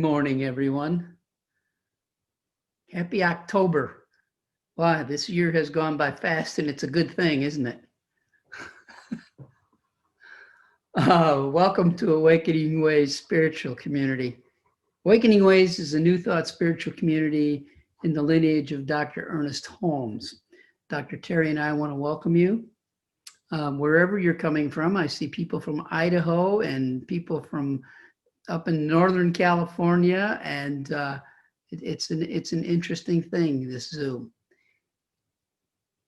morning, everyone. Happy October. Wow, this year has gone by fast and it's a good thing, isn't it? Welcome to Awakening Ways Spiritual Community. Awakening Ways is a New Thought spiritual community in the lineage of Dr. Ernest Holmes. Dr. Terry and I want to welcome you. Wherever you're coming from, I see people from Idaho and people from up in Northern California, and it's an interesting thing, this Zoom.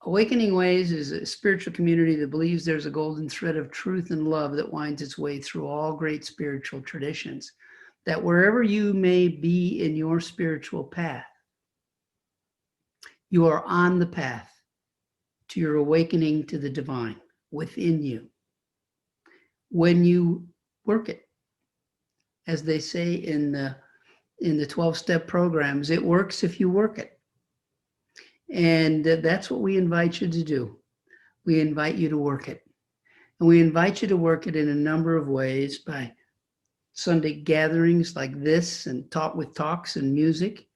Awakening Ways is a spiritual community that believes there's a golden thread of truth and love that winds its way through all great spiritual traditions. That wherever you may be in your spiritual path, you are on the path to your awakening to the divine within you. When you work it, as they say in the 12-step programs, it works if you work it. And that's what we invite you to do. We invite you to work it. And we invite you to work it in a number of ways by Sunday gatherings like this and talks and music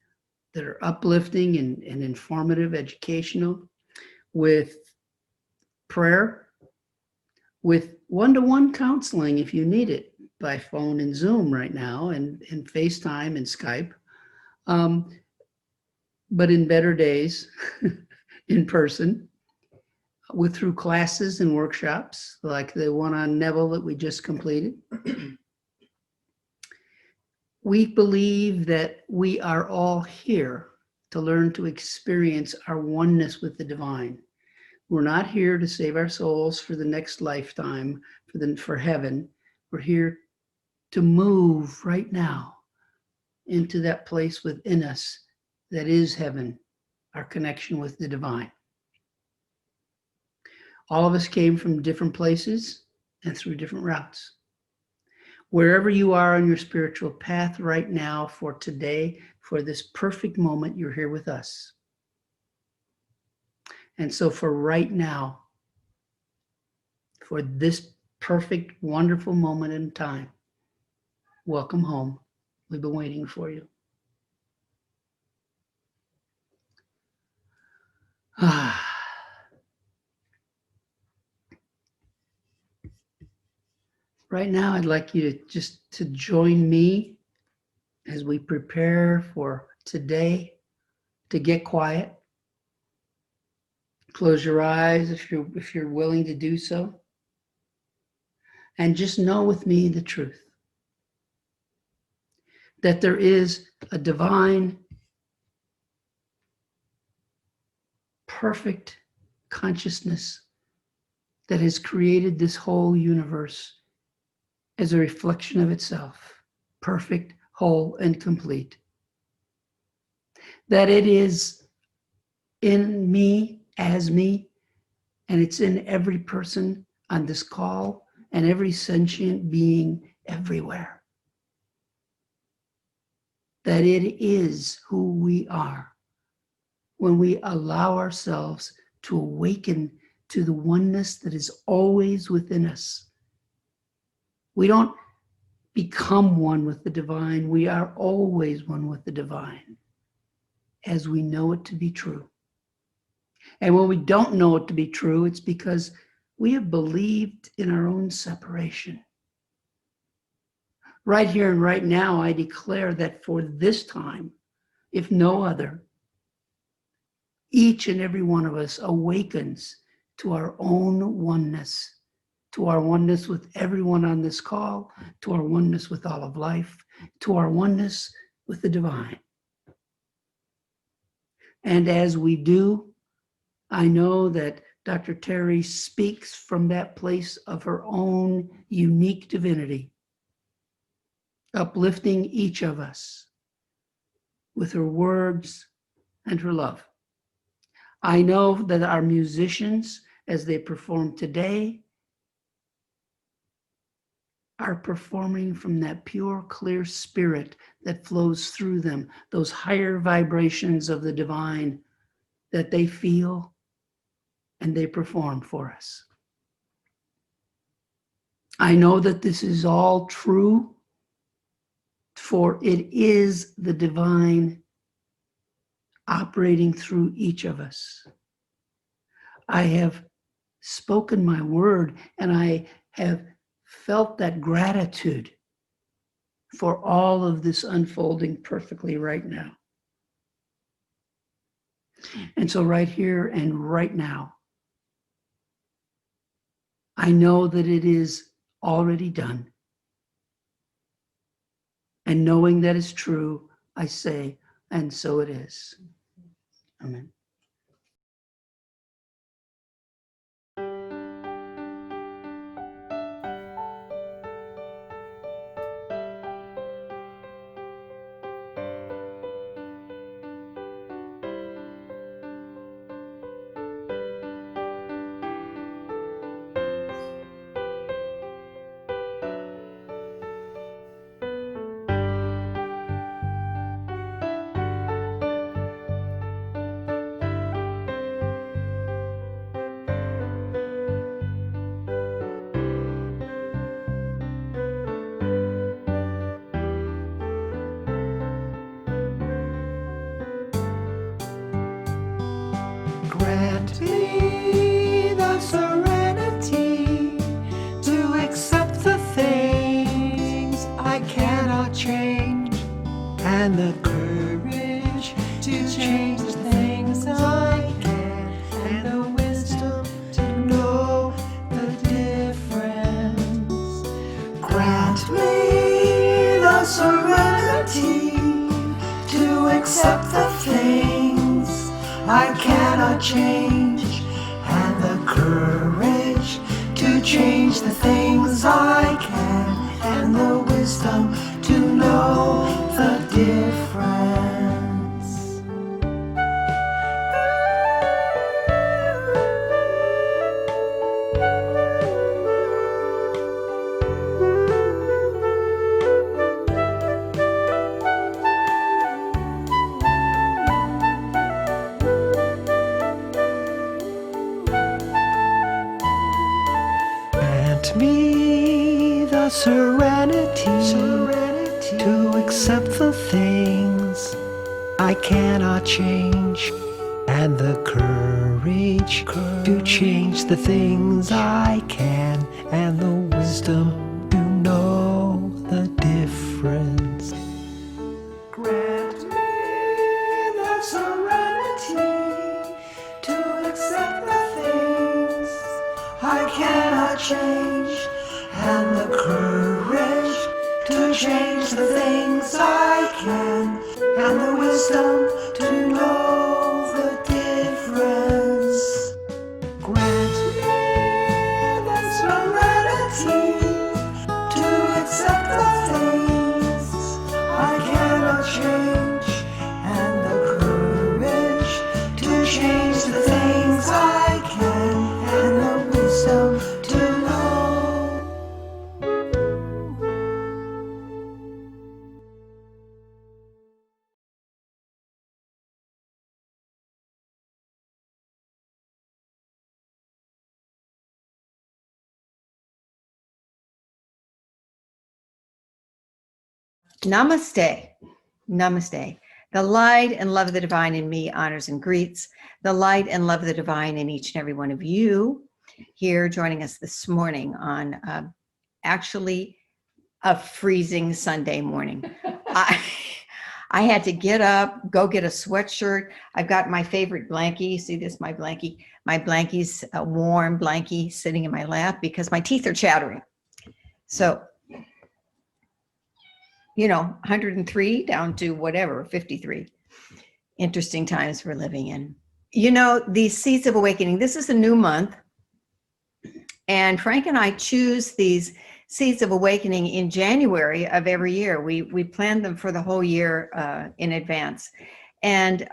that are uplifting and informative, educational, with prayer, with one-to-one counseling if you need it, by phone and Zoom right now, and FaceTime and Skype. But in better days, in person, through classes and workshops like the one on Neville that we just completed. We believe that we are all here to learn to experience our oneness with the divine. We're not here to save our souls for the next lifetime, for heaven. We're here to move right now into that place within us that is heaven, our connection with the divine. All of us came from different places and through different routes. Wherever you are on your spiritual path right now, for today, for this perfect moment, you're here with us. And so for right now, for this perfect, wonderful moment in time, welcome home. We've been waiting for you. Right now, I'd like you to join me as we prepare for today to get quiet. Close your eyes if you're willing to do so. And just know with me the truth. That there is a divine, perfect consciousness that has created this whole universe as a reflection of itself, perfect, whole, and complete. That it is in me, as me, and it's in every person on this call and every sentient being everywhere. That it is who we are when we allow ourselves to awaken to the oneness that is always within us. We don't become one with the divine. We are always one with the divine as we know it to be true. And when we don't know it to be true, it's because we have believed in our own separation. Right here and right now, I declare that for this time, if no other, each and every one of us awakens to our own oneness, to our oneness with everyone on this call, to our oneness with all of life, to our oneness with the divine. And as we do, I know that Dr. Terry speaks from that place of her own unique divinity, uplifting each of us with her words and her love. I know that our musicians, as they perform today, are performing from that pure, clear spirit that flows through them, those higher vibrations of the divine that they feel and they perform for us. I know that this is all true for it is the divine operating through each of us. I have spoken my word, and I have felt that gratitude for all of this unfolding perfectly right now. And so right here and right now, I know that it is already done. And knowing that is true, I say, and so it is. Amen. Grant me the serenity to accept the things I cannot change, and the courage to change the things I can, and the wisdom to know the difference. Grant me the serenity to accept the things I cannot change, and the courage to change the things I can, and the wisdom to know the difference. Grant me the serenity to accept the things I cannot change, and the courage to change the things I can, and the wisdom to know the difference. Grant me the serenity to accept the things I cannot change, and the courage to change the things I can, and the wisdom to know the difference. Grant me the serenity to accept the things I cannot change, and the courage to change the things I can, and the wisdom to know. Namaste. Namaste. The light and love of the divine in me honors and greets the light and love of the divine in each and every one of you here joining us this morning on actually a freezing Sunday morning. I had to get up, go get a sweatshirt. I've got my favorite blankie. You see this, my blankie? My blankie's a warm blankie sitting in my lap because my teeth are chattering. So, you know, 103 down to whatever, 53. Interesting times we're living in. You know, these Seeds of Awakening, this is a new month. And Frank and I choose these Seeds of Awakening in January of every year. We plan them for the whole year in advance. And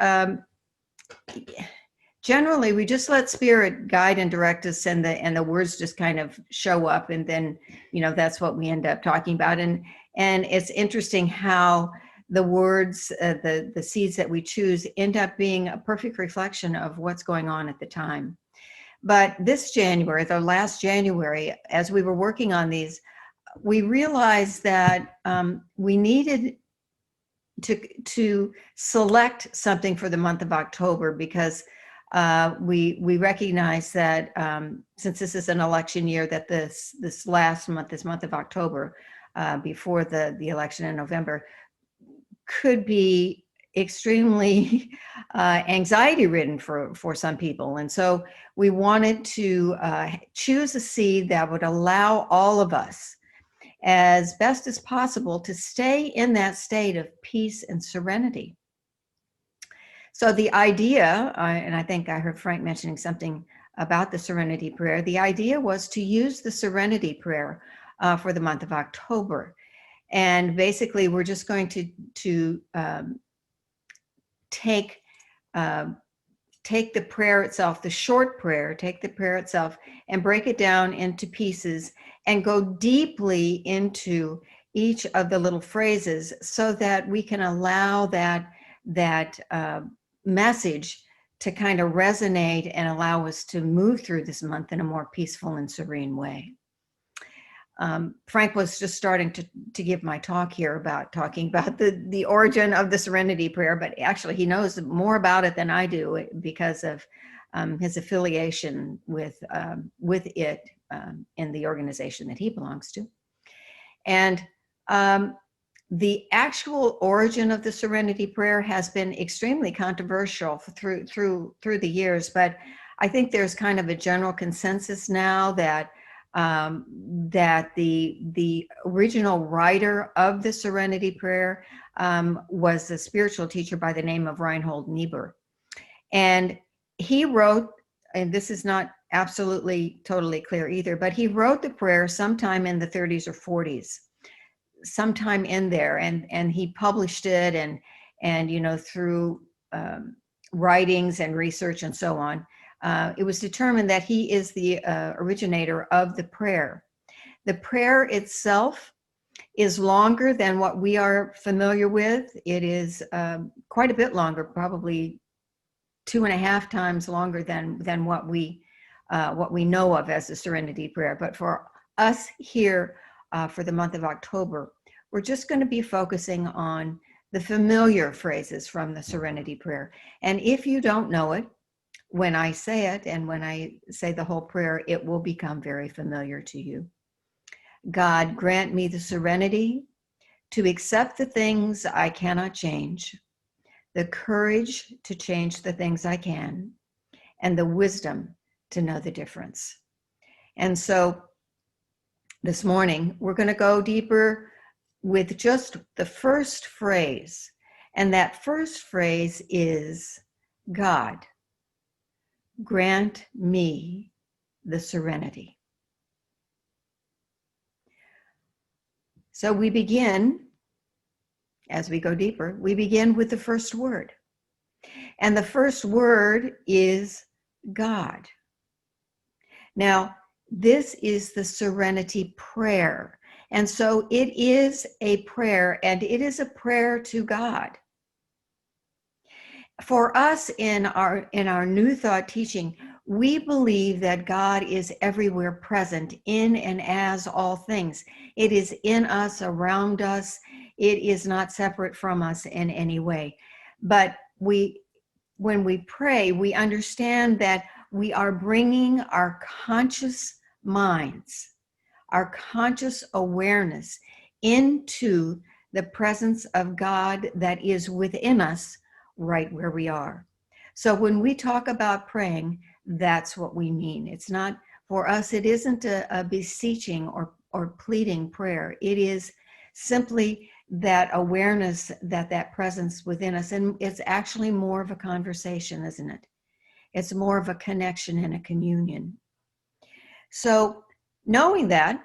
generally, we just let Spirit guide and direct us, and the words just kind of show up. And then, you know, that's what we end up talking about. And it's interesting how the words, the seeds that we choose end up being a perfect reflection of what's going on at the time. But this January, the last January, as we were working on these, we realized that we needed to select something for the month of October, because we recognize that since this is an election year, that this month of October, before the election in November, could be extremely anxiety ridden for some people. And so we wanted to choose a seed that would allow all of us, as best as possible, to stay in that state of peace and serenity. So the idea, and I think I heard Frank mentioning something about the Serenity Prayer, the idea was to use the Serenity Prayer for the month of October. And basically, we're just going to take the prayer itself, the short prayer, take the prayer itself and break it down into pieces and go deeply into each of the little phrases, so that we can allow that message to kind of resonate and allow us to move through this month in a more peaceful and serene way. Frank was just starting to give my talk here talking about the origin of the Serenity Prayer, but actually he knows more about it than I do, because of his affiliation with it in the organization that he belongs to. And the actual origin of the Serenity Prayer has been extremely controversial through the years, but I think there's kind of a general consensus now that the original writer of the Serenity Prayer was a spiritual teacher by the name of Reinhold Niebuhr. And he wrote, and this is not absolutely totally clear either, but he wrote the prayer sometime in the 30s or 40s, sometime in there, and he published it, and through writings and research and so on, it was determined that he is the originator of the prayer. The prayer itself is longer than what we are familiar with. It is quite a bit longer, probably 2.5 times longer than what we know of as the Serenity Prayer. But for us here, for the month of October, we're just going to be focusing on the familiar phrases from the Serenity Prayer. And if you don't know it, when I say it and when I say the whole prayer, it will become very familiar to you. God, grant me the serenity to accept the things I cannot change, the courage to change the things I can, and the wisdom to know the difference. And so this morning, we're going to go deeper with just the first phrase. And that first phrase is, God, grant me the serenity. So we begin, as we go deeper, we begin with the first word. And the first word is God. Now, this is the Serenity Prayer. And so it is a prayer, and it is a prayer to God. For us in our New Thought teaching, we believe that God is everywhere present in and as all things. It is in us, around us. It is not separate from us in any way. But when we pray, we understand that we are bringing our conscious minds, our conscious awareness into the presence of God that is within us right where we are. So when we talk about praying, that's what we mean. It's not, for us, it isn't a beseeching or pleading prayer. It is simply that awareness, that presence within us. And it's actually more of a conversation, isn't it? It's more of a connection and a communion. So knowing that's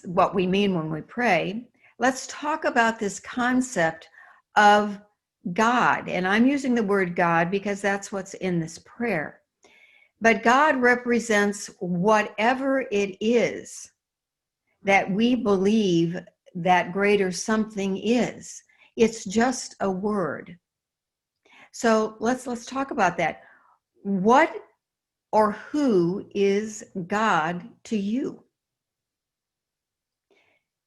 what we mean when we pray, let's talk about this concept of God. And I'm using the word God because that's what's in this prayer. But God represents whatever it is that we believe that greater something is. It's just a word. So let's talk about that. What or who is God to you?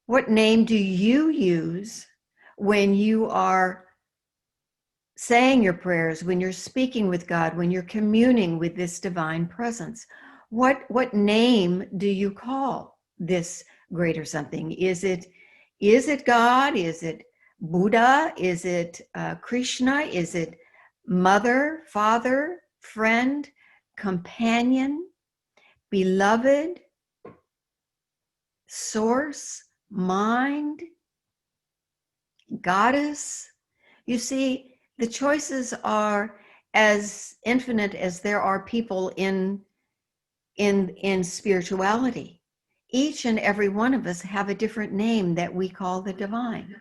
What name do you use when you are saying your prayers, when you're speaking with God, when you're communing with this divine presence? What name do you call this greater something? Is it God? Is it Buddha? Is it Krishna? Is it mother, father, friend, companion, beloved, source, mind, goddess? You see, the choices are as infinite as there are people in spirituality. Each and every one of us have a different name that we call the divine.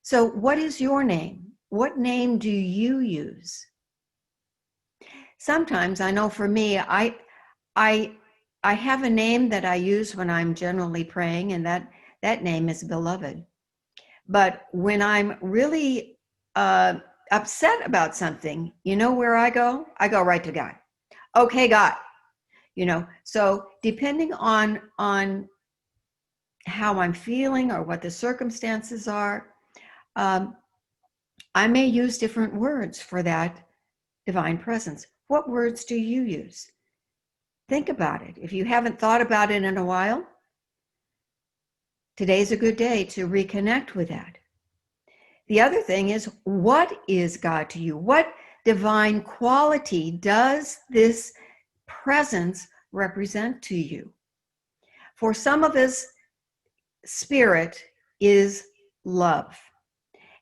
So what is your name? What name do you use? Sometimes, I know for me, I have a name that I use when I'm generally praying, and that name is beloved. But when I'm really upset about something, you know where I go? I go right to God. Okay, God. So depending on how I'm feeling or what the circumstances are, I may use different words for that divine presence. What words do you use? Think about it. If you haven't thought about it in a while, today's a good day to reconnect with that. The other thing is, what is God to you? What divine quality does this presence represent to you? For some of us, spirit is love.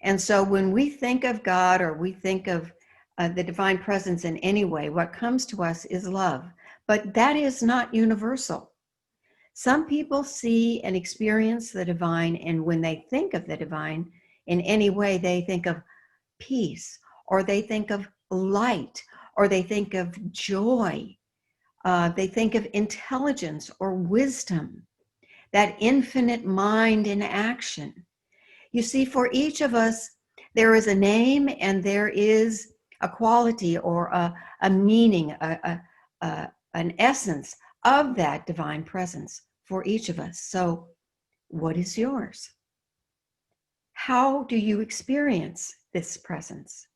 And so when we think of God, or we think of the divine presence in any way, what comes to us is love. But that is not universal. Some people see and experience the divine, and when they think of the divine in any way, they think of peace, or they think of light, or they think of joy. They think of intelligence or wisdom, that infinite mind in action. You see, for each of us, there is a name and there is a quality or a meaning, an essence of that divine presence for each of us. So what is yours? How do you experience this presence?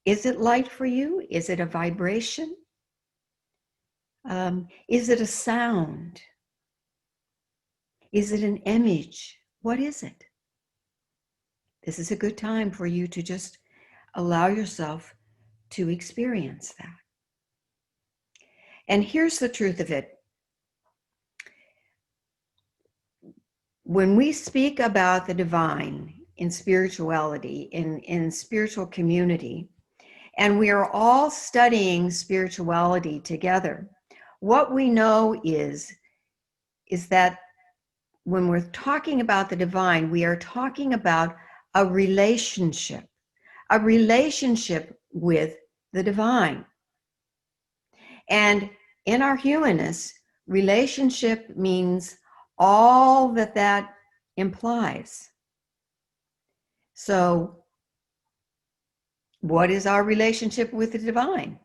Is it light for you? Is it a vibration? Is it a sound? Is it an image? What is it? This is a good time for you to just allow yourself to experience that. And here's the truth of it. When we speak about the divine in spirituality, in spiritual community, and we are all studying spirituality together, what we know is that when we're talking about the divine, we are talking about a relationship with the divine. And in our humanness, relationship means all that implies. So what is our relationship with the divine?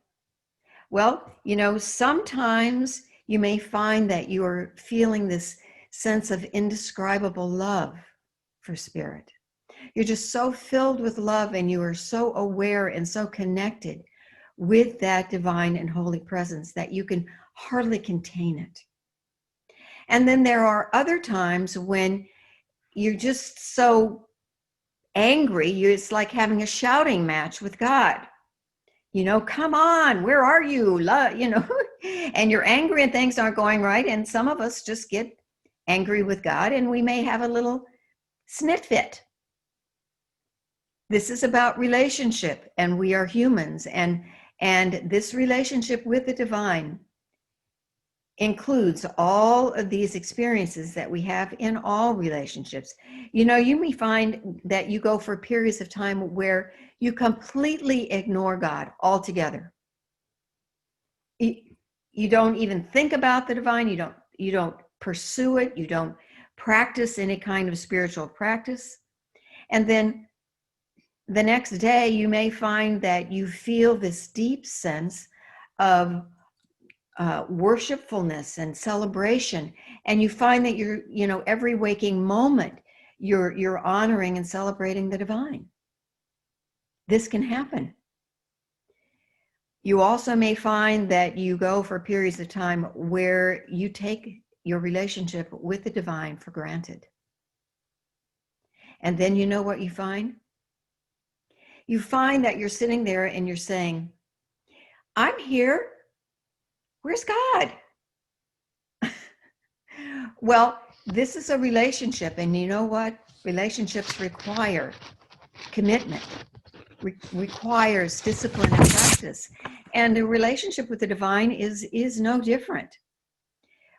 Well, sometimes you may find that you are feeling this sense of indescribable love for spirit. You're just so filled with love, and you are so aware and so connected with that divine and holy presence that you can hardly contain it. And then there are other times when you're just so angry, it's like having a shouting match with God. Come on, where are you? And you're angry and things aren't going right. And some of us just get angry with God, and we may have a little snit fit. This is about relationship, and we are humans, and this relationship with the divine includes all of these experiences that we have in all relationships. You may find that you go for periods of time where you completely ignore God altogether. You don't even think about the divine. You don't pursue it. You don't practice any kind of spiritual practice. And then the next day, you may find that you feel this deep sense of worshipfulness and celebration, and you find that every waking moment you're honoring and celebrating the divine. This can happen. You also may find that you go for periods of time where you take your relationship with the divine for granted. And then you know what you find? You find that you're sitting there and you're saying, I'm here. Where's God? Well, this is a relationship, and you know what? Relationships require commitment, requires discipline and practice. And the relationship with the divine is no different.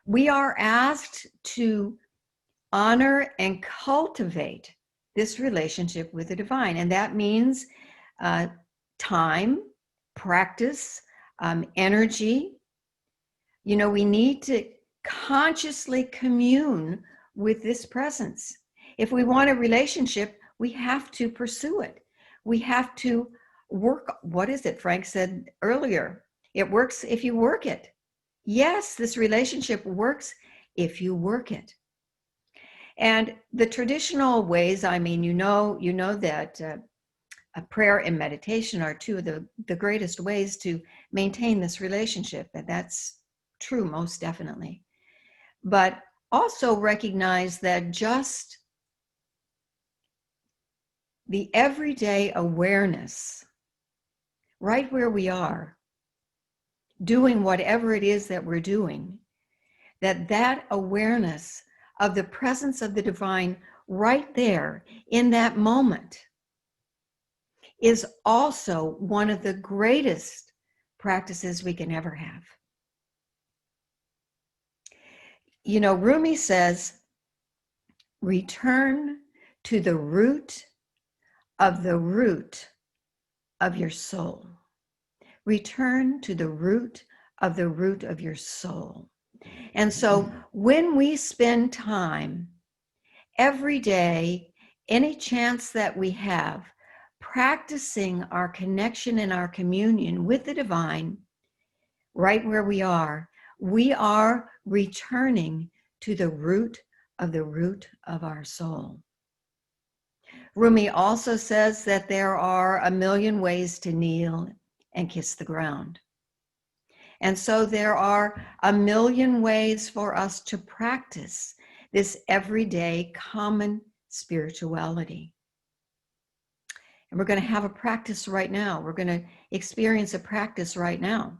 We are asked to honor and cultivate this relationship with the divine. And that means time, practice, energy. We need to consciously commune with this presence. If we want a relationship, we have to pursue it. We have to work. What is it Frank said earlier? It works if you work it. Yes, this relationship works if you work it. And the traditional ways, you know that prayer and meditation are two of the greatest ways to maintain this relationship. And that's true, most definitely. But also recognize that just the everyday awareness, right where we are, doing whatever it is that we're doing, that awareness of the presence of the divine right there in that moment is also one of the greatest practices we can ever have. Rumi says, return to the root of your soul. Return to the root of your soul. And so when we spend time every day, any chance that we have, practicing our connection and our communion with the divine, right where we are returning to the root of our soul. Rumi also says that there are a million ways to kneel and kiss the ground. And so there are a million ways for us to practice this everyday common spirituality. And we're going to have a practice right now. We're going to experience a practice right now,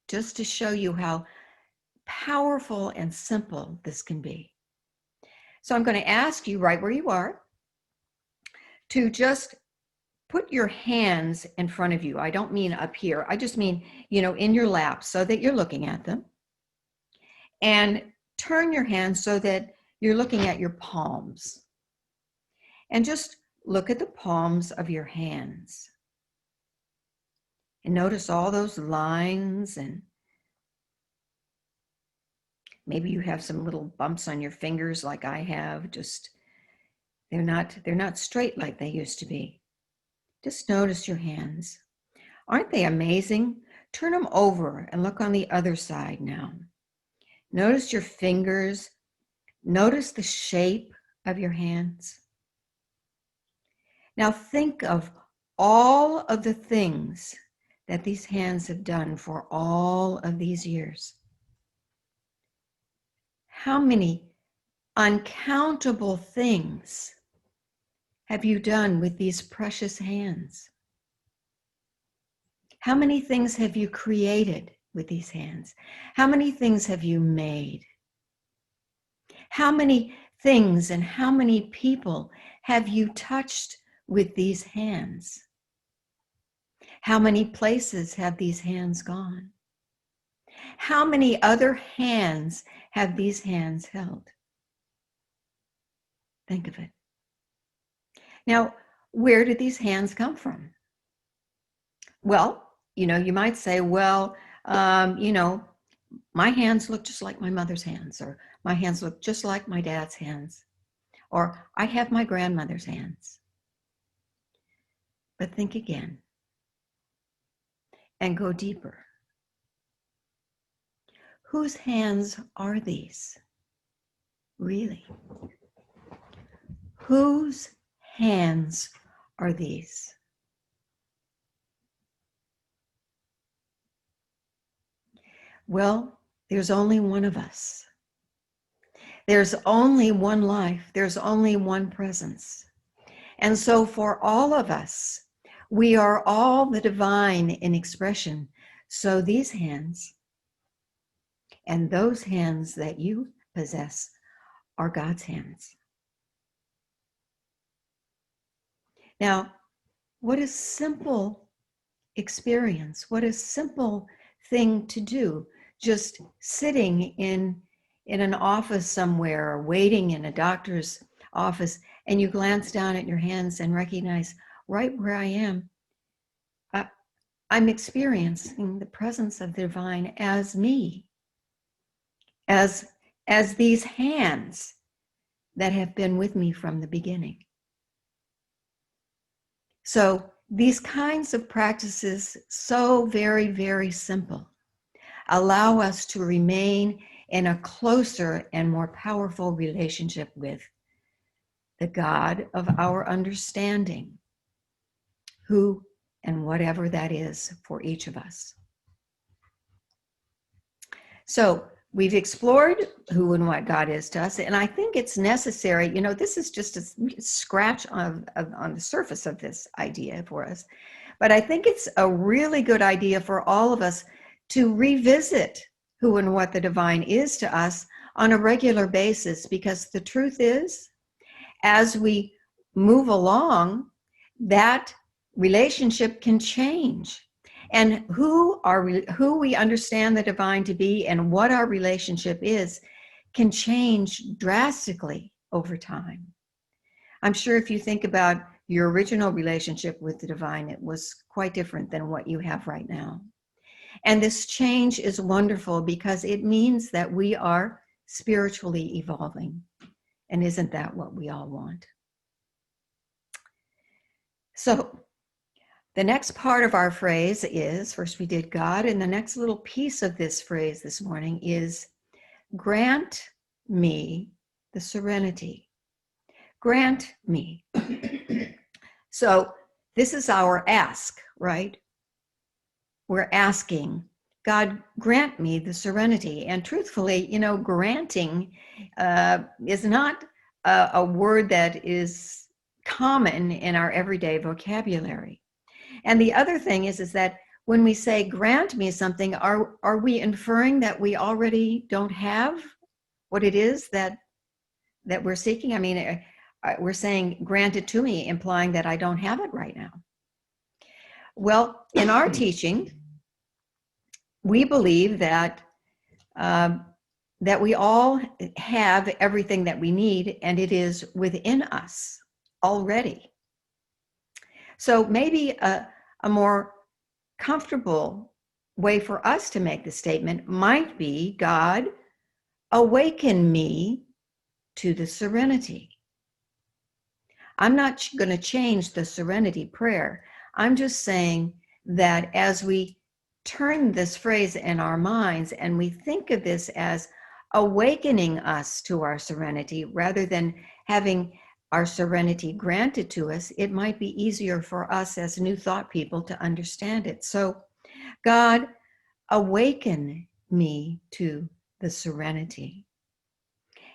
just to show you how powerful and simple this can be. So I'm going to ask you right where you are to just put your hands in front of you. I don't mean up here. I just mean, in your lap so that you're looking at them. And turn your hands so that you're looking at your palms. And just look at the palms of your hands. And notice all those lines, and maybe you have some little bumps on your fingers like I have. Just they're not straight like they used to be. Just notice your hands. Aren't they amazing? Turn them over and look on the other side now. Notice your fingers. Notice the shape of your hands. Now think of all of the things that these hands have done for all of these years. How many uncountable things have you done with these precious hands? How many things have you created with these hands? How many things have you made? How many things and how many people have you touched with these hands? How many places have these hands gone? How many other hands have these hands held? Think of it. Now, where did these hands come from? Well, you might say, well, my hands look just like my mother's hands, or my hands look just like my dad's hands, or I have my grandmother's hands. But think again and go deeper. whose hands are these? Really? Whose hands are these? Well, there's only one of us. There's only one life. There's only one presence. And so for all of us, we are all the divine in expression. So these hands and those hands that you possess are God's hands. Now, what a simple experience, what a simple thing to do, just sitting in an office somewhere or waiting in a doctor's office, and you glance down at your hands and recognize right where I am, I'm experiencing the presence of the divine as me, as these hands that have been with me from the beginning. So these kinds of practices, so very, very simple, allow us to remain in a closer and more powerful relationship with the God of our understanding, who and whatever that is for each of us. So we've explored who and what God is to us, and I think it's necessary, this is just a scratch on the surface of this idea for us, but I think it's a really good idea for all of us to revisit who and what the divine is to us on a regular basis, because the truth is, as we move along, that relationship can change. And who we understand the divine to be and what our relationship is can change drastically over time. I'm sure if you think about your original relationship with the divine, it was quite different than what you have right now. And this change is wonderful because it means that we are spiritually evolving. And isn't that what we all want? So the next part of our phrase is, first we did God, and the next little piece of this phrase this morning is, grant me the serenity. Grant me. So this is our ask, right? We're asking, God, grant me the serenity. And truthfully, granting is not a word that is common in our everyday vocabulary. And the other thing is that when we say grant me something, are we inferring that we already don't have what it is that we're seeking? I mean, we're saying grant it to me, implying that I don't have it right now. Well, in our teaching, we believe that we all have everything that we need, and it is within us already. So maybe a more comfortable way for us to make the statement might be, God, awaken me to the serenity. I'm not going to change the serenity prayer. I'm just saying that as we turn this phrase in our minds and we think of this as awakening us to our serenity rather than having our serenity granted to us, it might be easier for us as new thought people to understand it. So, God, awaken me to the serenity.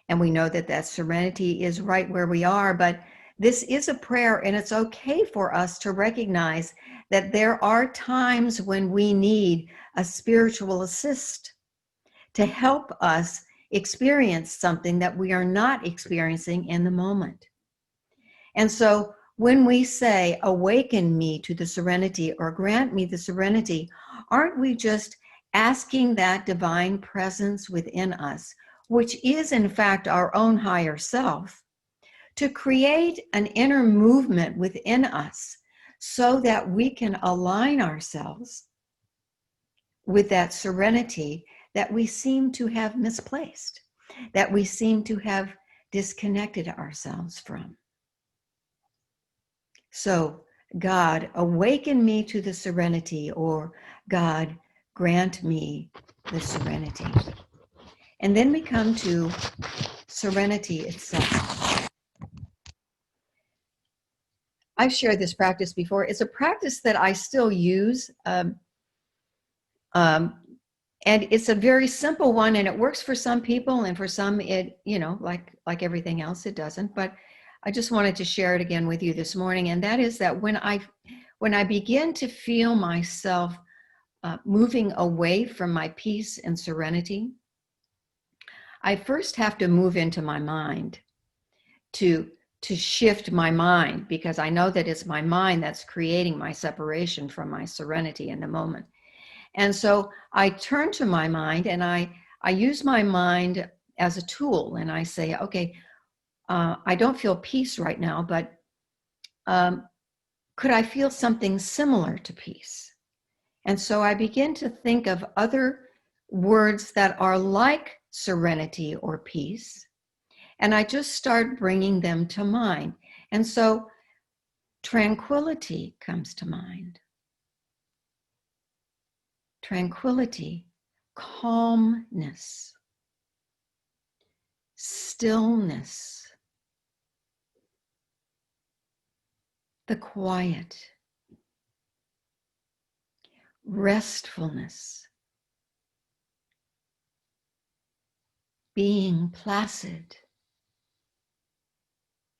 And we know that that serenity is right where we are, but this is a prayer, and it's okay for us to recognize that there are times when we need a spiritual assist to help us experience something that we are not experiencing in the moment. And so when we say, awaken me to the serenity or grant me the serenity, aren't we just asking that divine presence within us, which is in fact our own higher self, to create an inner movement within us so that we can align ourselves with that serenity that we seem to have misplaced, that we seem to have disconnected ourselves from. So, God, awaken me to the serenity, or God, grant me the serenity. And then we come to serenity itself. I've shared this practice before. It's a practice that I still use. And it's a very simple one, and it works for some people, and for some it, like everything else, it doesn't. But I just wanted to share it again with you this morning. And that is that when I begin to feel myself moving away from my peace and serenity, I first have to move into my mind to shift my mind, because I know that it's my mind that's creating my separation from my serenity in the moment. And so I turn to my mind, and I use my mind as a tool, and I say, okay, I don't feel peace right now, but could I feel something similar to peace? And so I begin to think of other words that are like serenity or peace, and I just start bringing them to mind. And so tranquility comes to mind. Tranquility, calmness, stillness, the quiet, restfulness, being placid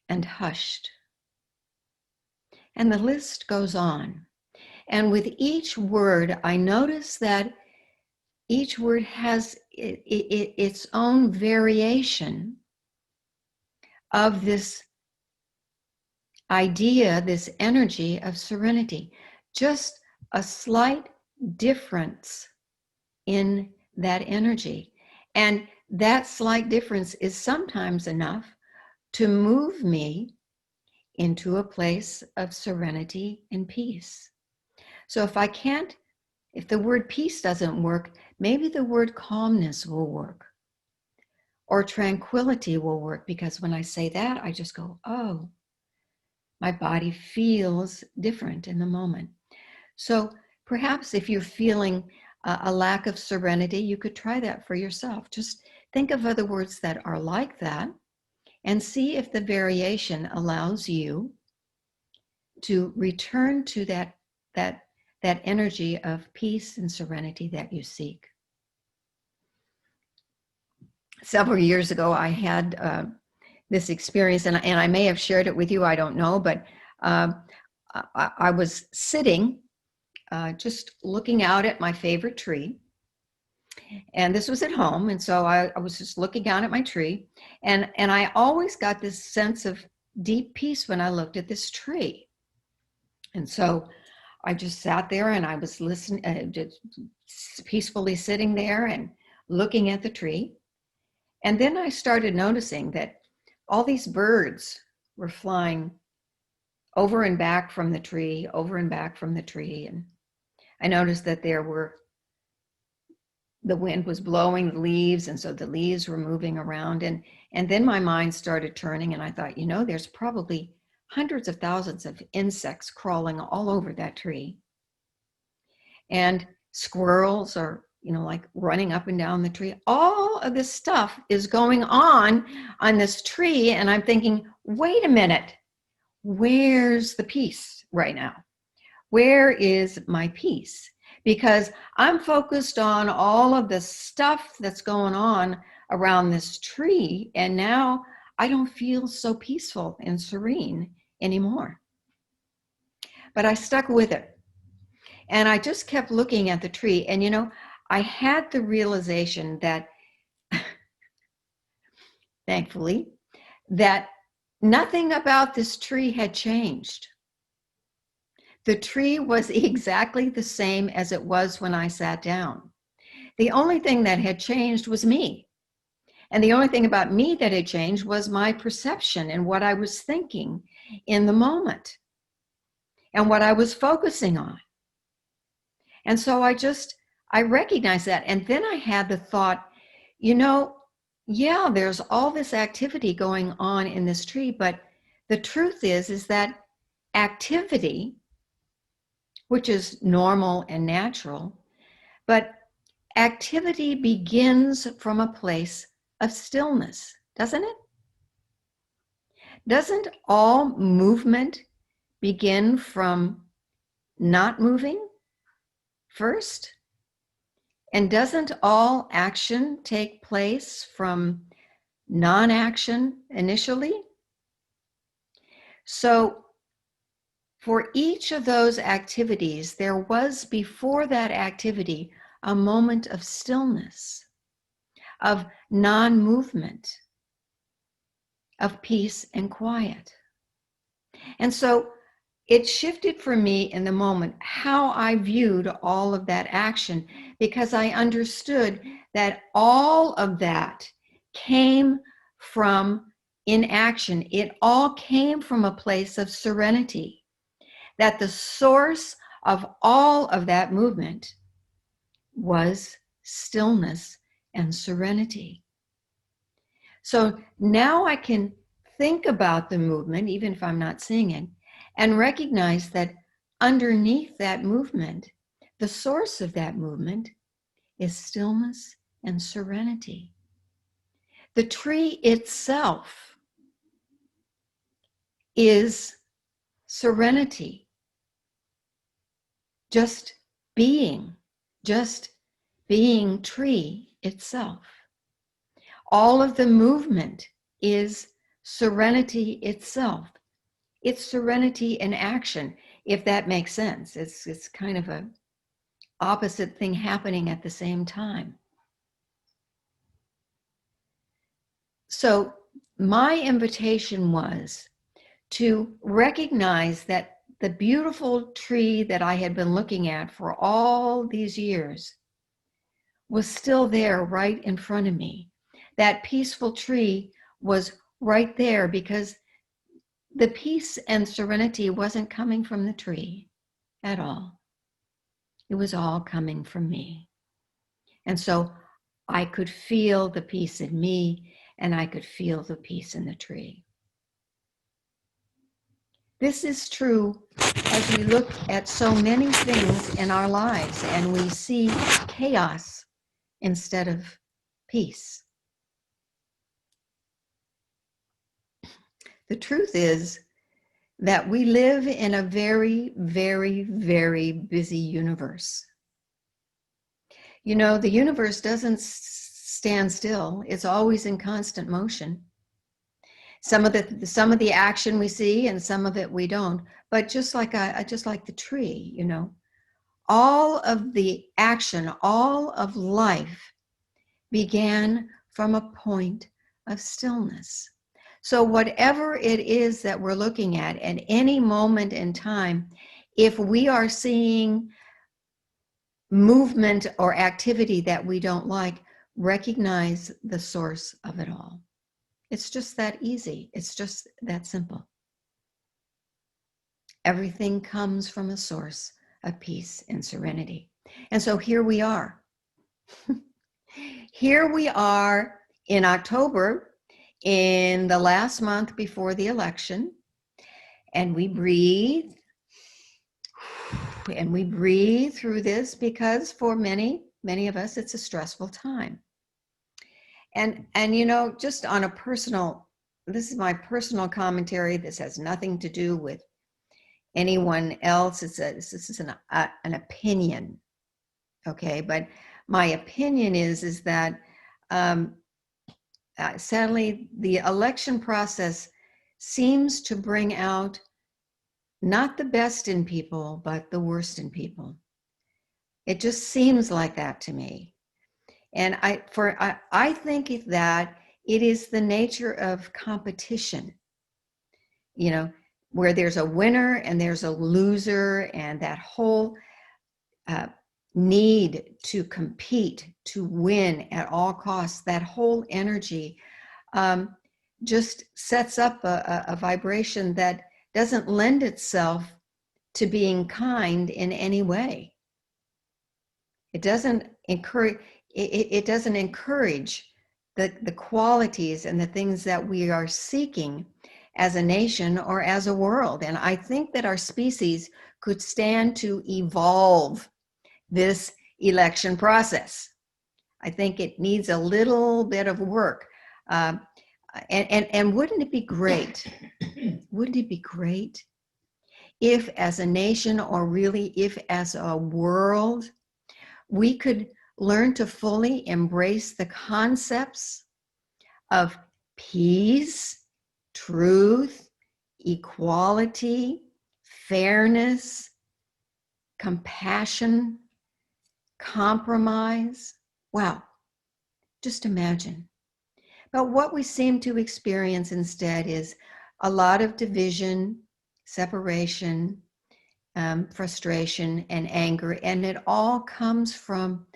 and hushed. And the list goes on. And with each word, I notice that each word has its own variation of this idea, this energy of serenity. Just a slight difference in that energy. And that slight difference is sometimes enough to move me into a place of serenity and peace. So if the word peace doesn't work, maybe the word calmness will work, or tranquility will work, because when I say that, I just go, oh, my body feels different in the moment. So perhaps if you're feeling a lack of serenity, you could try that for yourself. Just think of other words that are like that and see if the variation allows you to return to that energy of peace and serenity that you seek. Several years ago, I had this experience, and I may have shared it with you, I don't know, but I was sitting just looking out at my favorite tree. And this was at home, and so I was just looking down at my tree, and I always got this sense of deep peace when I looked at this tree. And so I just sat there, and I was listening, just peacefully sitting there and looking at the tree. And then I started noticing that all these birds were flying over and back from the tree, over and back from the tree. And I noticed that the wind was blowing the leaves, and so the leaves were moving around. And then my mind started turning, and I thought, there's probably hundreds of thousands of insects crawling all over that tree. And squirrels are, like running up and down the tree. All of this stuff is going on this tree. And I'm thinking, wait a minute, where's the peace right now? Where is my peace? Because I'm focused on all of the stuff that's going on around this tree. And now I don't feel so peaceful and serene anymore. But I stuck with it. And I just kept looking at the tree. And, I had the realization that, thankfully, that nothing about this tree had changed. The tree was exactly the same as it was when I sat down. The only thing that had changed was me. And the only thing about me that had changed was my perception and what I was thinking in the moment and what I was focusing on. And so I recognized that. And then I had the thought, there's all this activity going on in this tree, but the truth is that activity, which is normal and natural, but activity begins from a place of stillness, doesn't it? Doesn't all movement begin from not moving first? And doesn't all action take place from non-action initially? So for each of those activities, there was before that activity a moment of stillness, of non-movement, of peace and quiet. And so it shifted for me in the moment how I viewed all of that action, because I understood that all of that came from inaction. It all came from a place of serenity, that the source of all of that movement was stillness and serenity. So now I can think about the movement, even if I'm not seeing it, and recognize that underneath that movement, the source of that movement is stillness and serenity. The tree itself is serenity, just being tree itself. All of the movement is serenity itself. It's serenity in action, if that makes sense. It's kind of a opposite thing happening at the same time. So my invitation was to recognize that the beautiful tree that I had been looking at for all these years was still there right in front of me. That peaceful tree was right there, because the peace and serenity wasn't coming from the tree at all. It was all coming from me. And so I could feel the peace in me, and I could feel the peace in the tree. This is true as we look at so many things in our lives and we see chaos instead of peace. The truth is that we live in a very, very, very busy universe. You know, the universe doesn't stand still. It's always in constant motion. Some of the action we see, and some of it we don't. But just like the tree, you know, all of the action, all of life began from a point of stillness. So whatever it is that we're looking at any moment in time, if we are seeing movement or activity that we don't like, recognize the source of it all. It's just that easy. It's just that simple. Everything comes from a source of peace and serenity. And so here we are. Here we are in October, in the last month before the election, and we breathe through this, because for many of us, it's a stressful time. And you know, just on a personal, this is my personal commentary. This has nothing to do with anyone else. This is an opinion, okay? But my opinion is that sadly, the election process seems to bring out not the best in people, but the worst in people. It just seems like that to me. And I think that it is the nature of competition, you know, where there's a winner and there's a loser, and that whole need to compete, to win at all costs, that whole energy just sets up a vibration that doesn't lend itself to being kind in any way. It doesn't encourage the qualities and the things that we are seeking as a nation or as a world. And I think that our species could stand to evolve this election process. I think it needs a little bit of work. And wouldn't it be great? Wouldn't it be great if as a nation, or really if as a world, we could learn to fully embrace the concepts of peace, truth, equality, fairness, compassion, compromise. Wow, just imagine. But what we seem to experience instead is a lot of division, separation, frustration, and anger. And it all comes from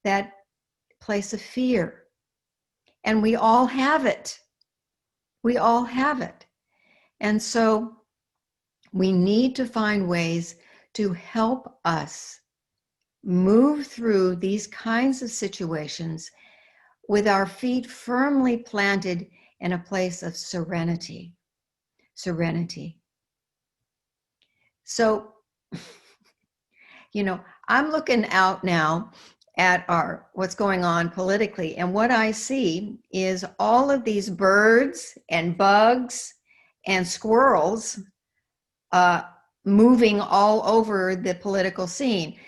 that place of fear. And we all have it. We all have it. And so we need to find ways to help us move through these kinds of situations with our feet firmly planted in a place of serenity. Serenity. So, I'm looking out now at what's going on politically, and what I see is all of these birds and bugs and squirrels moving all over the political scene.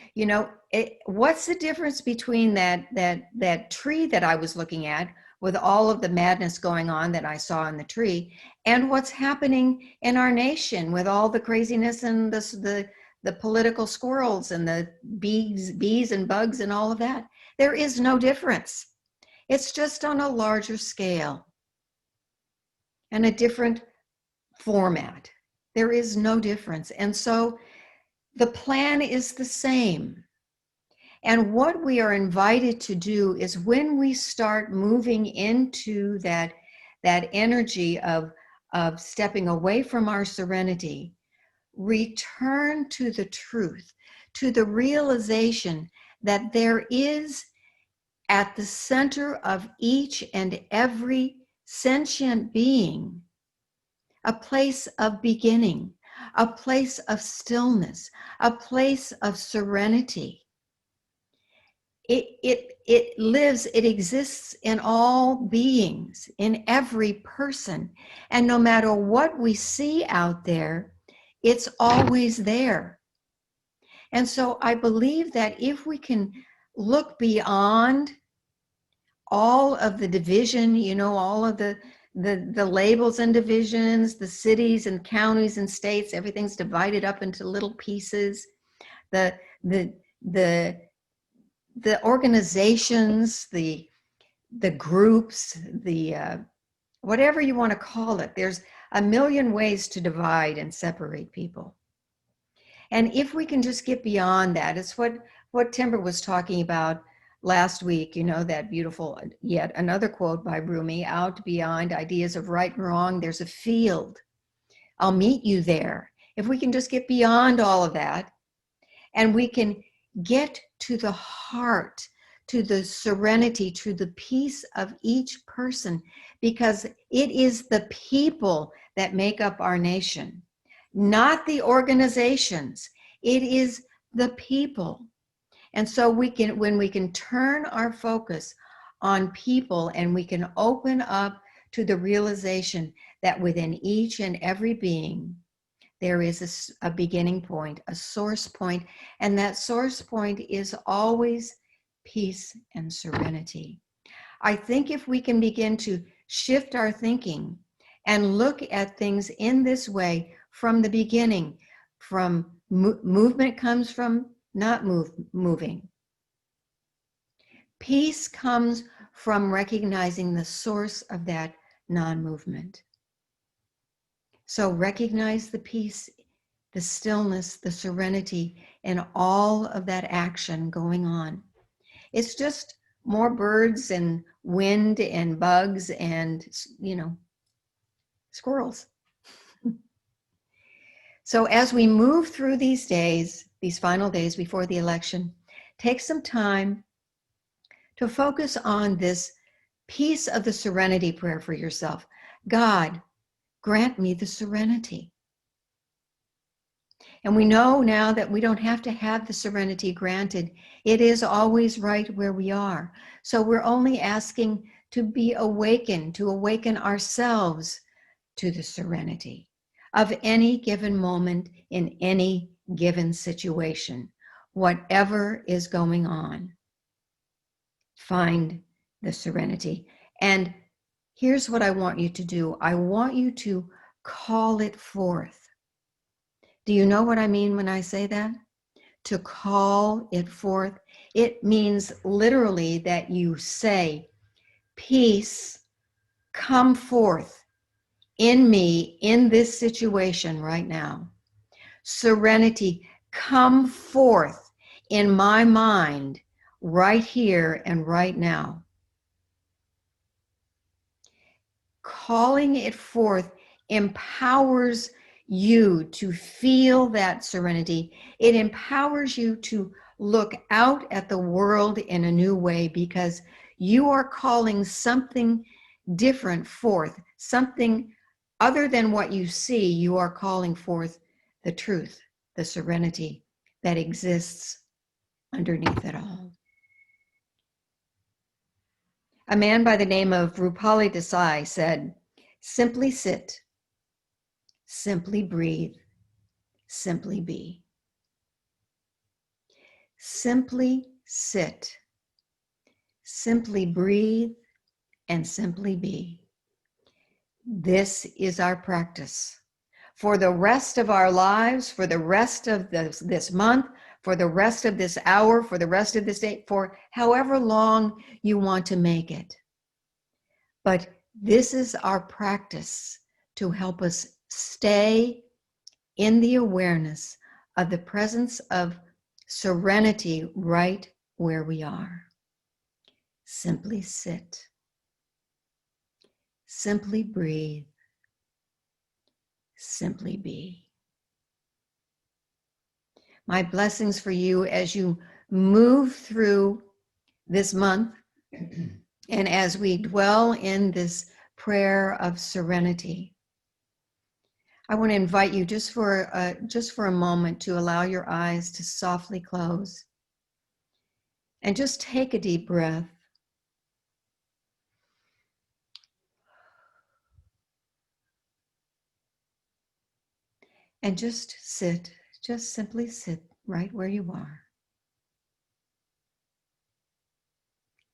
What's the difference between that tree that I was looking at with all of the madness going on that I saw in the tree, and what's happening in our nation with all the craziness and the political squirrels and the bees and bugs and all of that? There is no difference. It's just on a larger scale and a different format. There is no difference. And so the plan is the same. And what we are invited to do is, when we start moving into that energy of stepping away from our serenity, return to the truth, to the realization that there is at the center of each and every sentient being a place of beginning, a place of stillness, a place of serenity. It lives, it exists in all beings, in every person. And no matter what we see out there, it's always there. And so I believe that if we can look beyond all of the division, all of the labels and divisions, the cities and counties and states, everything's divided up into little pieces. The organizations, the groups, whatever you want to call it, there's a million ways to divide and separate people. And if we can just get beyond that, it's what Timber was talking about last week, that beautiful, yet another quote by Rumi: out beyond ideas of right and wrong, there's a field. I'll meet you there. If we can just get beyond all of that, and we can get to the heart, to the serenity, to the peace of each person, because it is the people that make up our nation, not the organizations. It is the people. And so when we can turn our focus on people, and we can open up to the realization that within each and every being, there is a beginning point, a source point, and that source point is always peace and serenity. I think if we can begin to shift our thinking and look at things in this way from the beginning, from movement comes from not moving. Peace comes from recognizing the source of that non-movement. So recognize the peace, the stillness, the serenity, and all of that action going on. It's just more birds and wind and bugs and, squirrels. So as we move through these days, these final days before the election, take some time to focus on this piece of the serenity prayer for yourself. God, grant me the serenity. And we know now that we don't have to have the serenity granted. It is always right where we are. So we're only asking to be awakened, to awaken ourselves to the serenity of any given moment in any given situation, whatever is going on. Find the serenity. And here's what I want you to do. I want you to call it forth. Do you know what I mean when I say that? To call it forth. It means literally that you say, peace, come forth in me, in this situation right now. Serenity, come forth in my mind right here and right now. Calling it forth empowers you to feel that serenity. It empowers you to look out at the world in a new way because you are calling something different forth, something other than what you see. You are calling forth the truth, the serenity that exists underneath it all. A man by the name of Rupali Desai said, simply sit, simply breathe, simply be. Simply sit, simply breathe, and simply be. This is our practice. For the rest of our lives, for the rest of this month, for the rest of this hour, for the rest of this day, for however long you want to make it. But this is our practice to help us stay in the awareness of the presence of serenity right where we are. Simply sit. Simply breathe. Simply be. My blessings for you as you move through this month and as we dwell in this prayer of serenity. I want to invite you just for a moment to allow your eyes to softly close and just take a deep breath. And just sit, just simply sit right where you are.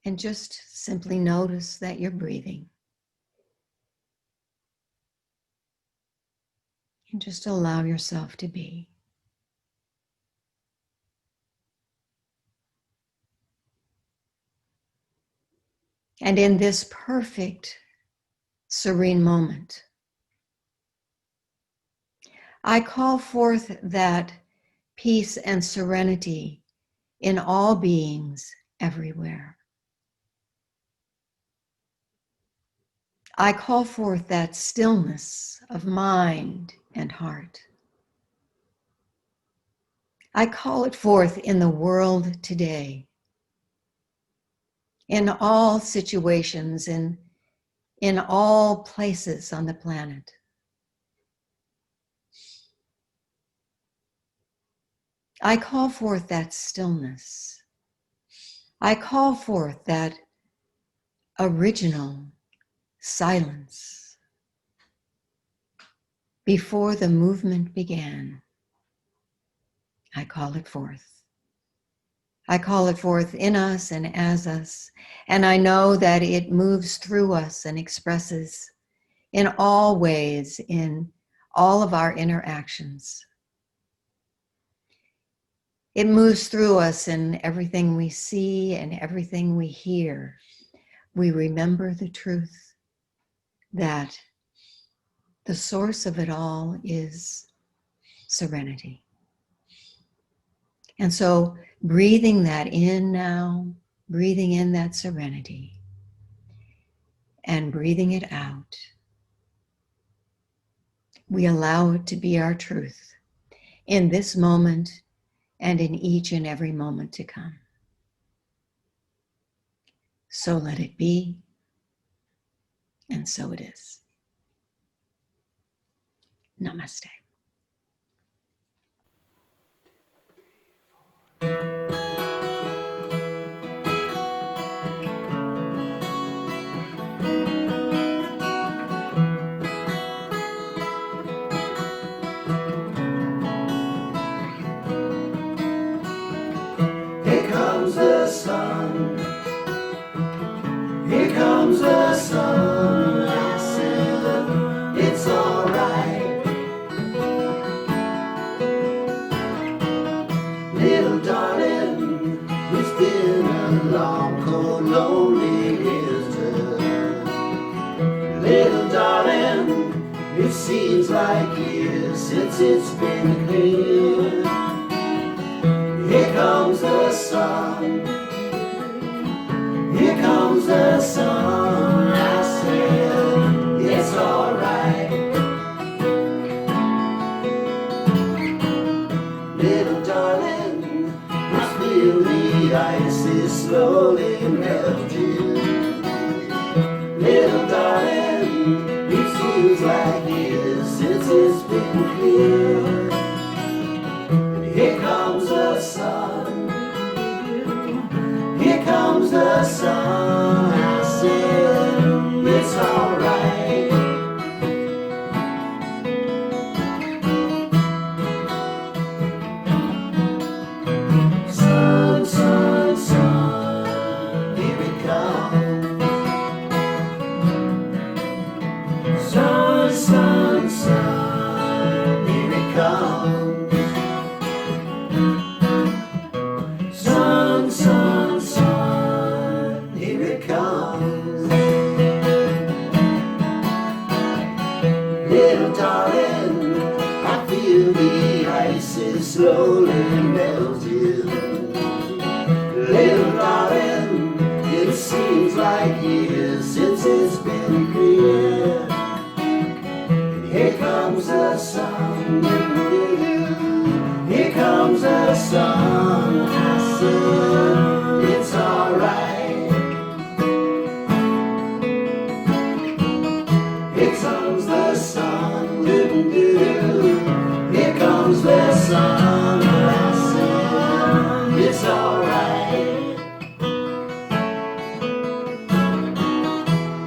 And just simply notice that you're breathing. And just allow yourself to be. And in this perfect, serene moment, I call forth that peace and serenity in all beings everywhere. I call forth that stillness of mind and heart. I call it forth in the world today, in all situations, in all places on the planet. I call forth that stillness. I call forth that original silence. Before the movement began, I call it forth. I call it forth in us and as us, and I know that it moves through us and expresses in all ways in all of our interactions. It moves through us in everything we see and everything we hear. We remember the truth that the source of it all is serenity. And so breathing that in now, breathing in that serenity, and breathing it out, we allow it to be our truth in this moment and in each and every moment to come. So let it be, and so it is. Namaste. Here comes the sun. Here comes the sun. I said, it's alright. Little darling, it's been a long, cold, lonely winter. Little darling, it seems like years since it's been here. Here comes the sun. Here comes the sun. I said, it's alright. Little darling, I feel the ice is slowly melting. Little darling, it seems like years since it's been clear. Here comes the sun. Here comes the sun. I said, it's alright. Sun, sun, sun, here it comes. Sun, sun, sun, here it comes. Sun, sun, sun, here it comes. Little darling, I feel the ice is slowly melting. Little darling, it seems like years since it's been clear. And here comes the sun. Here comes the sun. I said, it's alright. Here comes the sun. Here comes the sun. I said, it's alright.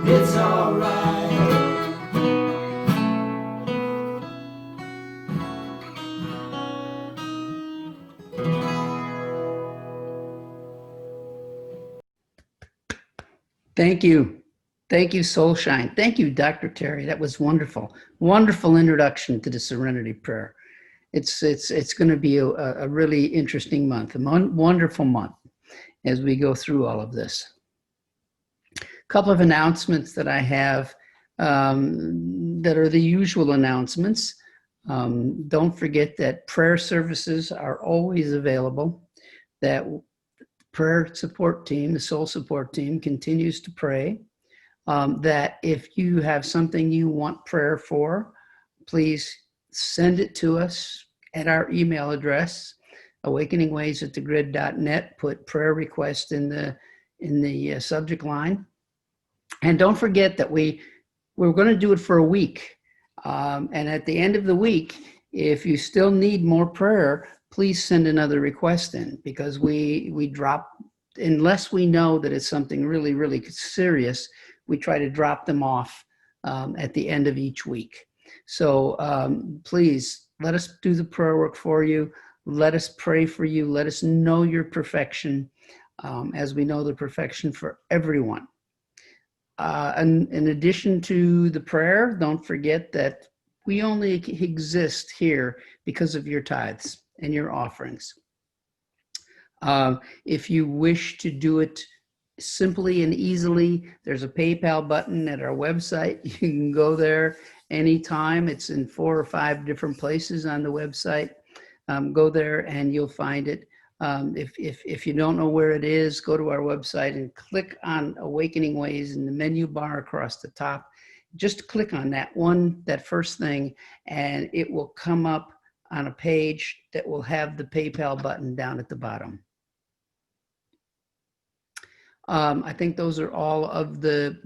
It's alright. Thank you. Thank you, Soulshine. Thank you, Dr. Terry. That was wonderful. Wonderful introduction to the Serenity Prayer. It's going to be a really interesting month, a wonderful month as we go through all of this. A couple of announcements that I have that are the usual announcements. Don't forget that prayer services are always available, that prayer support team, the soul support team, continues to pray. That if you have something you want prayer for, please send it to us at our email address, awakeningways@thegrid.net. Put prayer request in the subject line. And don't forget that we're going to do it for a week. And at the end of the week, if you still need more prayer, please send another request in, because we drop, unless we know that it's something really, really serious, we try to drop them off at the end of each week. So please let us do the prayer work for you. Let us pray for you. Let us know your perfection as we know the perfection for everyone. And in addition to the prayer, don't forget that we only exist here because of your tithes and your offerings. If you wish to do it simply and easily, there's a PayPal button at our website. You can go there anytime. It's in 4 or 5 different places on the website. Go there and you'll find it. If you don't know where it is, go to our website and click on Awakening Ways in the menu bar across the top. Just click on that first thing, and it will come up on a page that will have the PayPal button down at the bottom. I think those are all of the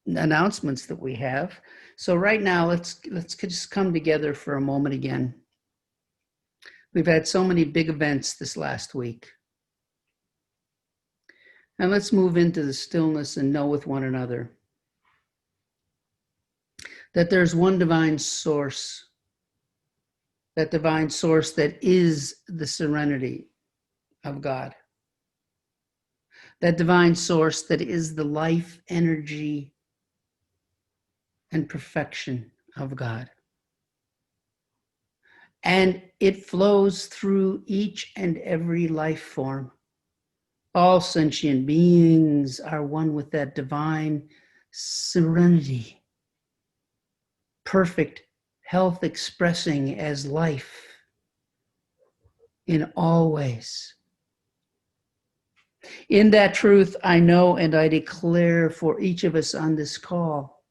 announcements that we have. So right now, let's just come together for a moment again. We've had so many big events this last week. And let's move into the stillness and know with one another that there's one divine source, that divine source that is the serenity of God, that divine source that is the life, energy, and perfection of God. And it flows through each and every life form. All sentient beings are one with that divine serenity, perfect health expressing as life in all ways. In that truth, I know and I declare for each of us on this call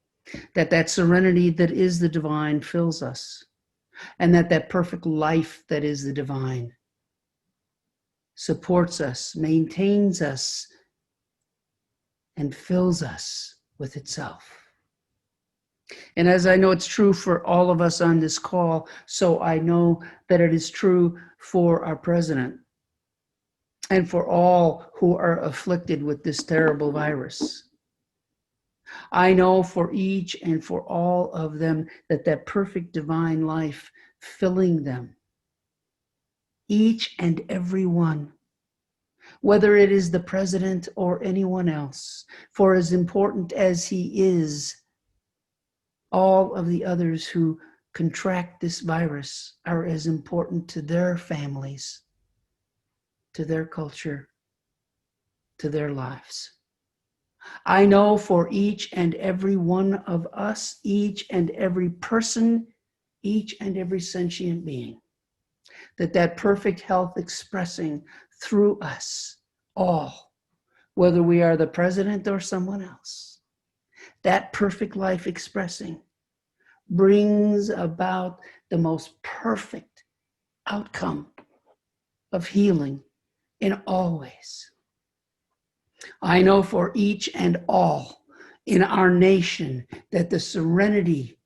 that that serenity that is the divine fills us, and that that perfect life that is the divine supports us, maintains us, and fills us with itself. And as I know it's true for all of us on this call, so I know that it is true for our president and for all who are afflicted with this terrible virus. I know for each and for all of them that that perfect divine life filling them, each and every one, whether it is the president or anyone else, for as important as he is, all of the others who contract this virus are as important to their families, to their culture, to their lives. I know for each and every one of us, each and every person, each and every sentient being, that that perfect health expressing through us all, whether we are the president or someone else, that perfect life expressing brings about the most perfect outcome of healing in all ways. I know for each and all in our nation that the serenity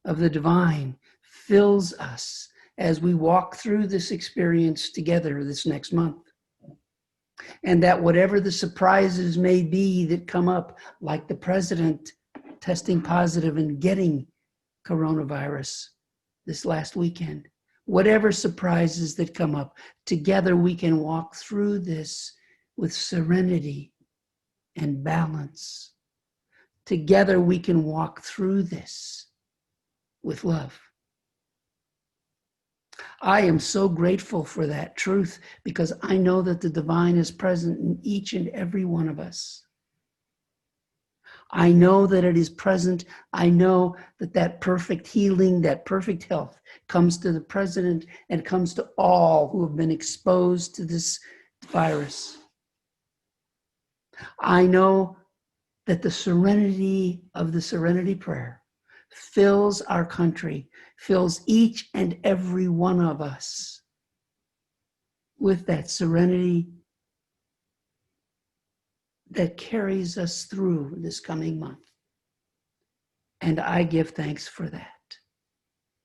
of the divine fills us as we walk through this experience together this next month. And that whatever the surprises may be that come up, like the president testing positive and getting coronavirus this last weekend, whatever surprises that come up, together we can walk through this with serenity and balance. Together we can walk through this with love. I am so grateful for that truth because I know that the divine is present in each and every one of us. I know that it is present. I know that that perfect healing, that perfect health comes to the president and comes to all who have been exposed to this virus. I know that the serenity of the Serenity Prayer fills our country, fills each and every one of us with that serenity that carries us through this coming month. And I give thanks for that,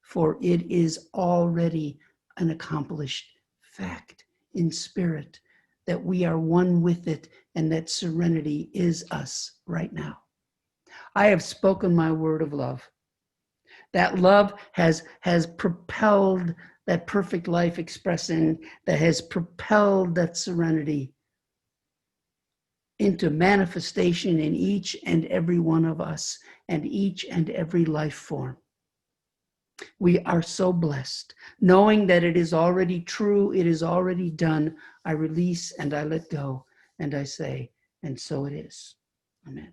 for it is already an accomplished fact in spirit that we are one with it and that serenity is us right now. I have spoken my word of love. That love has propelled that perfect life expressing, that has propelled that serenity into manifestation in each and every one of us and each and every life form. We are so blessed. Knowing that it is already true, it is already done, I release and I let go and I say, and so it is. Amen.